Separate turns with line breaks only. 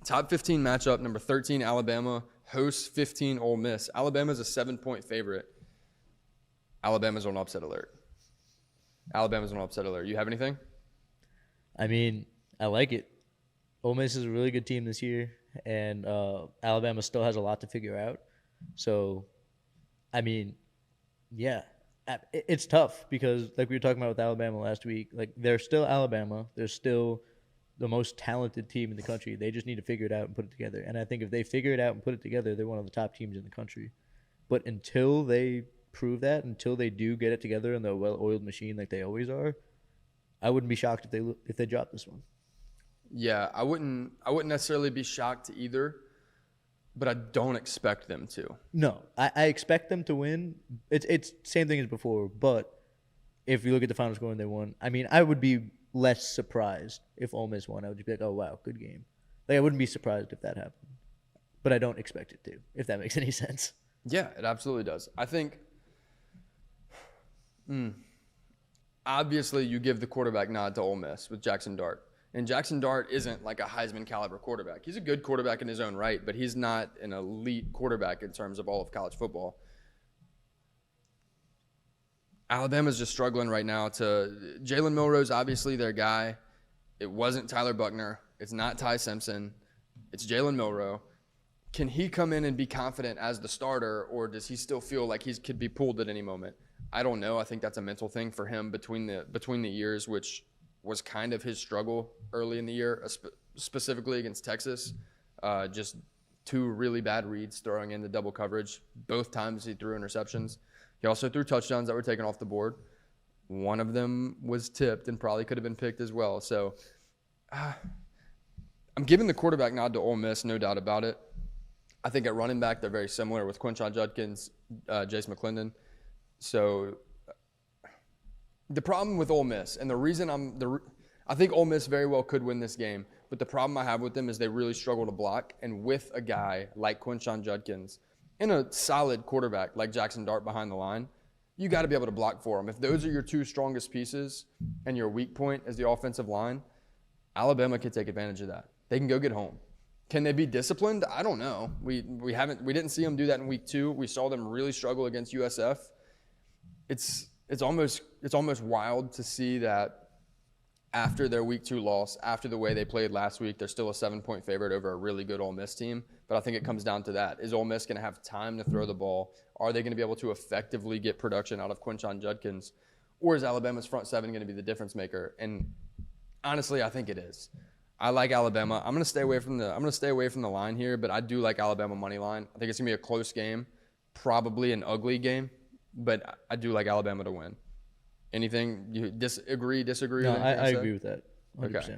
Top 15 matchup, number 13, Alabama, hosts 15, Ole Miss. Alabama's a 7-point favorite. Alabama's on upset alert. Alabama's on upset alert. You have anything?
I mean, I like it. Ole Miss is a really good team this year, and Alabama still has a lot to figure out. So, I mean, yeah, it's tough because, like we were talking about with Alabama last week, like they're still Alabama. They're still the most talented team in the country. They just need to figure it out and put it together. And I think if they figure it out and put it together, they're one of the top teams in the country. But until they prove that, until they do get it together in the well-oiled machine like they always are, I wouldn't be shocked if they drop this one.
Yeah, I wouldn't necessarily be shocked either, but I don't expect them to.
No, I expect them to win. It's same thing as before, but if you look at the final score and they won, I mean, I would be less surprised if Ole Miss won. I would just be like, oh, wow, good game. Like, I wouldn't be surprised if that happened, but I don't expect it to, if that makes any sense.
Yeah, it absolutely does. I think obviously you give the quarterback nod to Ole Miss with Jaxon Dart. And Jaxon Dart isn't like a Heisman caliber quarterback. He's a good quarterback in his own right, but he's not an elite quarterback in terms of all of college football. Alabama's just struggling right now Jalen Milroe's obviously their guy. It wasn't Tyler Buckner. It's not Ty Simpson. It's Jalen Milroe. Can he come in and be confident as the starter, or does he still feel like he could be pulled at any moment? I don't know. I think that's a mental thing for him between the years, which was kind of his struggle early in the year, specifically against Texas. Just two really bad reads throwing in the double coverage. Both times he threw interceptions. He also threw touchdowns that were taken off the board. One of them was tipped and probably could have been picked as well. So I'm giving the quarterback nod to Ole Miss, no doubt about it. I think at running back, they're very similar with Quinshon, Judkins, Jace McClendon. So the problem with Ole Miss, and the reason I think Ole Miss very well could win this game, but the problem I have with them is they really struggle to block. And with a guy like Quinshon Judkins and a solid quarterback like Jaxon Dart behind the line, you got to be able to block for them. If those are your two strongest pieces and your weak point is the offensive line, Alabama can take advantage of that. They can go get home. Can they be disciplined? I don't know. We didn't see them do that in week 2. We saw them really struggle against USF. It's almost wild to see that after their week 2 loss, after the way they played last week, they're still a 7-point favorite over a really good Ole Miss team. But I think it comes down to that. Is Ole Miss going to have time to throw the ball? Are they going to be able to effectively get production out of Quinshon Judkins? Or is Alabama's front seven going to be the difference maker? And honestly, I think it is. I like Alabama. I'm going to stay away from the line here, but I do like Alabama money line. I think it's going to be a close game, probably an ugly game, but I do like Alabama to win. Anything you disagree?
No, I agree with that 100%.
Okay.